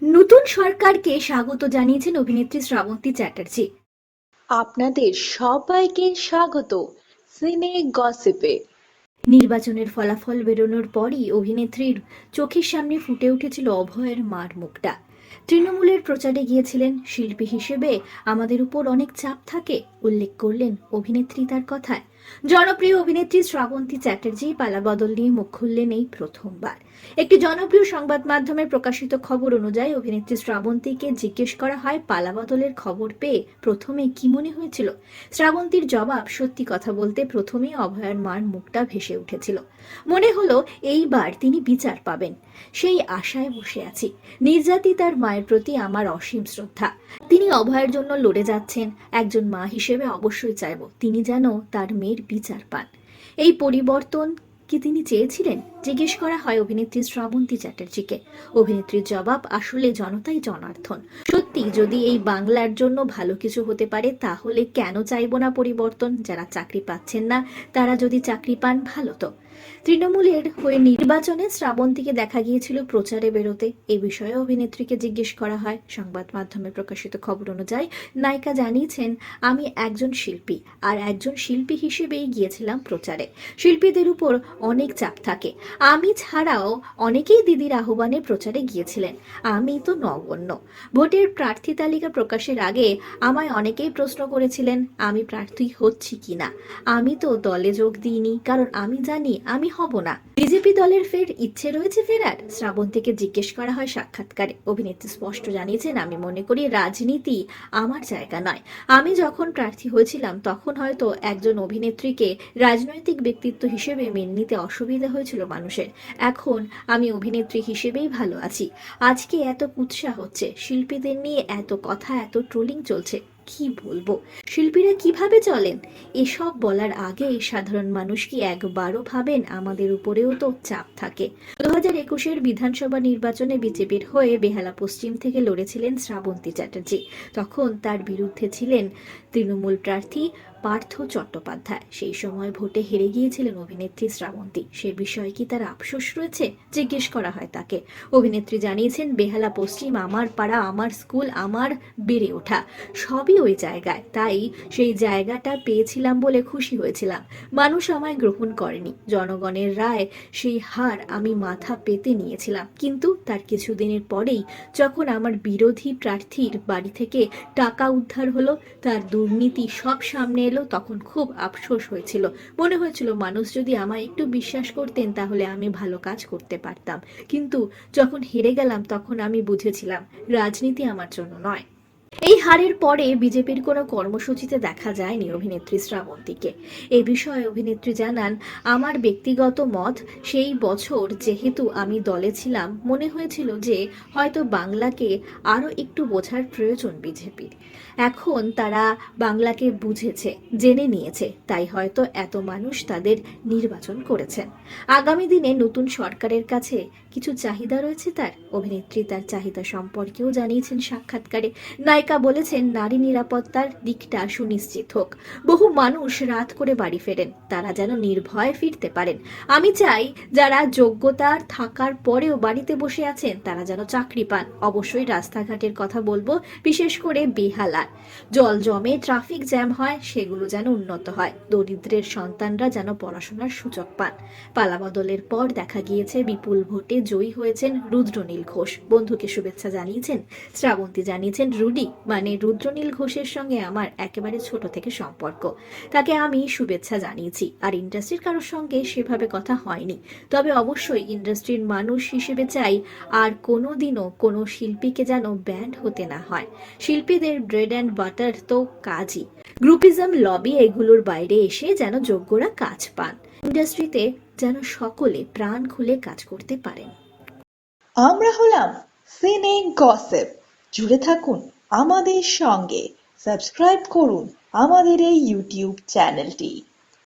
নতুন সরকারকে স্বাগত জানিয়েছেন অভিনেত্রী শ্রাবন্তী চ্যাটার্জি। আপনাদের সবাইকে স্বাগত সিনে গসিপে। নির্বাচনের ফলাফল বেরোনোর পরই অভিনেত্রীর চোখের সামনে ফুটে উঠেছিল অভয়ের মার মুখটা। তৃণমূলের প্রচারে গিয়েছিলেন, শিল্পী হিসেবে আমাদের উপর অনেক চাপ থাকে, উল্লেখ করলেন অভিনেত্রী তার কথায়। জনপ্রিয় অভিনেত্রী শ্রাবন্তী চ্যাটার্জি পালাবদল নিয়ে মুখ খুললেন এই প্রথমবার। একটি জনপ্রিয় সংবাদ মাধ্যমে প্রকাশিত খবর অনুযায়ী অভিনেত্রী শ্রাবন্তীকে জিজ্ঞেস করা হয় পালাবদলের খবর পেয়ে প্রথমে কি মনে হয়েছিল। শ্রাবন্তীর জবাব, সত্যি কথা বলতে প্রথমেই অভয়ার মার মুখটা ভেসে উঠেছিল। মনে হলো এইবার তিনি বিচার পাবেন, সেই আশায় বসে আছি। নির্যাতিতার মায়ের প্রতি আমার অসীম শ্রদ্ধা। তিনি অভয়ের জন্য লড়ে যাচ্ছেন, একজন মা হিসেবে অবশ্যই চাইব তিনি যেন তার মেয়ের বিচার পান। এই পরিবর্তন কি তিনি চেয়েছিলেন, জিজ্ঞেস করা হয় অভিনেত্রী শ্রাবন্তী চ্যাটার্জিকে। অভিনেত্রীর জবাব, আসলে জনতাই জনার্দন। সত্যি যদি এই বাংলার জন্য ভালো কিছু হতে পারে তাহলে কেন চাইবো না পরিবর্তন। যারা চাকরি পাচ্ছেন না তারা যদি চাকরি পান ভালো তো। তৃণমূলের হয়ে নির্বাচনে শ্রাবন্তীকে দেখা গিয়েছিল প্রচারে বেরোতে। এই বিষয়ে অভিনেত্রীকে জিজ্ঞেস করা হয়। সংবাদ মাধ্যমে প্রকাশিত খবর অনুযায়ী নায়িকা জানিয়েছেন, আমি একজন শিল্পী আর একজন শিল্পী হিসেবেই গিয়েছিলাম প্রচারে। শিল্পীদের উপর অনেক চাপ থাকে, আমি ছাড়াও অনেকেই দিদির আহ্বানে প্রচারে গিয়েছিলেন। আমি তো নগণ্য। ভোটের প্রার্থী তালিকা প্রকাশের আগে আমায় অনেকেই প্রশ্ন করেছিলেন আমি প্রার্থী হচ্ছি কিনা। আমি তো দলে যোগ দিইনি, কারণ আমি জানি আমি হব না। বিজেপি দলের ফের ইচ্ছে রয়েছে ফেরার, শ্রাবন্তীকে জিজ্ঞেস করা হয় সাক্ষাৎকারে। অভিনেত্রী স্পষ্ট জানিয়েছেন, আমি মনে করি রাজনীতি আমার জায়গা নয়। আমি যখন প্রার্থী হয়েছিলাম তখন হয়তো একজন অভিনেত্রীকে রাজনৈতিক ব্যক্তিত্ব হিসেবে মেনে নিতে অসুবিধা হয়েছিল মানুষের। এখন আমি অভিনেত্রী হিসেবেই ভালো আছি। আজকে এত কুৎসা হচ্ছে, শিল্পীদের নিয়ে এত কথা, এত ট্রোলিং চলছে, কি বলবো, শিল্পীরা কিভাবে চলেন। এসব বলার আগে সাধারণ মানুষ কি একবারও ভাবেন আমাদের উপরেও তো চাপ থাকে। 2021-এর বিধানসভা নির্বাচনে বিজেপির হয়ে বেহালা পশ্চিম থেকে লড়েছিলেন শ্রাবন্তী চ্যাটার্জি। তখন তার বিরুদ্ধে ছিলেন তৃণমূল প্রার্থী পার্থ চট্টোপাধ্যায়। সেই সময় ভোটে হেরে গিয়েছিলেন অভিনেত্রী শ্রাবন্তী। সে বিষয়ে কি তার আফসোস রয়েছে, জিজ্ঞেস করা হয় তাকে। অভিনেত্রী জানিয়েছেন, বেহালা পশ্চিম আমার পাড়া, আমার স্কুল, আমার বেড়ে ওঠা সবই ওই জায়গায়, তাই সেই জায়গাটা পেয়েছিলাম বলে খুশি হয়েছিলাম। মানুষ আমায় গ্রহণ করেনি, জনগণের রায় সেই হার আমি মাথা পেতে নিয়েছিলাম। কিন্তু তার কিছুদিনের পরেই যখন আমার বিরোধী প্রার্থীর বাড়ি থেকে টাকা উদ্ধার হলো, তার দুর্নীতি সব সামনে এলো, তখন খুব আফসোস হয়েছিল। মনে হয়েছিল মানুষ যদি আমায় একটু বিশ্বাস করতেন তাহলে আমি ভালো কাজ করতে পারতাম। কিন্তু যখন হেরে গেলাম তখন আমি বুঝেছিলাম রাজনীতি আমার জন্য নয়। এই হারের পরে বিজেপির কোনো কর্মসূচিতে দেখা যায়নি অভিনেত্রী শ্রাবন্তীকে। এ বিষয়ে অভিনেত্রী জানান, আমার ব্যক্তিগত মত, সেই বছর যেহেতু আমি দলে ছিলাম মনে হয়েছিল যে হয়তো বাংলাকে আরও একটু বোঝার প্রয়োজন বিজেপির। এখন তারা বাংলাকে বুঝেছে, জেনে নিয়েছে, তাই হয়তো এত মানুষ তাদের নির্বাচন করেছেন। আগামী দিনে নতুন সরকারের কাছে কিছু চাহিদা রয়েছে তার। অভিনেত্রী তার চাহিদা সম্পর্কেও জানিয়েছেন সাক্ষাৎকারে। নায়িকা বলেছেন, নারী নিরাপত্তার দিকটা সুনিশ্চিত হোক। বহু মানুষ রাত করে বাড়ি ফেরেন, তারা যেন নির্ভয়ে ফিরতে পারেন। আমি চাই যারা যোগ্যতার থাকার পরেও বাড়িতে বসে আছেন তারা যেন চাকরি পান। অবশ্যই রাস্তাঘাটের কথা বলবো, বিশেষ করে বেহালার জল জমে, ট্রাফিক জ্যাম হয়, সেগুলো যেন উন্নত হয়। দরিদ্রের সন্তানরা যেন পড়াশোনার সুযোগ পান। পালাবদলের পর দেখা গিয়েছে বিপুল ভোটে জয়ী হয়েছেন রুদ্রনীল ঘোষ। বন্ধুকে শুভেচ্ছা জানিয়েছেন। শ্রাবন্তী জানিয়েছেন, রুডি মানে রুদ্রনীল ঘোষের সঙ্গে আমার একেবারে ছোট থেকে সম্পর্ক, তাকে আমি শুভেচ্ছা জানিয়েছি। আর ইন্ডাস্ট্রির কারোর সঙ্গে সেভাবে কথা হয়নি, তবে অবশ্যই ইন্ডাস্ট্রির মানুষ হিসেবে চাই আর কোনোদিনও কোনো শিল্পীকে যেন ব্যান্ড হতে না হয়। শিল্পীদের ব্রেড অ্যান্ড বাটার তো কাজই, গ্রুপিজম, লবি এগুলোর বাইরে এসে যেন যোগ্যরা কাজ পান। ইন্ডাস্ট্রিতে যেন সকলে প্রাণ খুলে কাজ করতে পারেন। আমরা হলাম সিনে গসিপ। জুড়ে থাকুন আমাদের সঙ্গে, সাবস্ক্রাইব করুন আমাদের এই ইউটিউব চ্যানেলটি।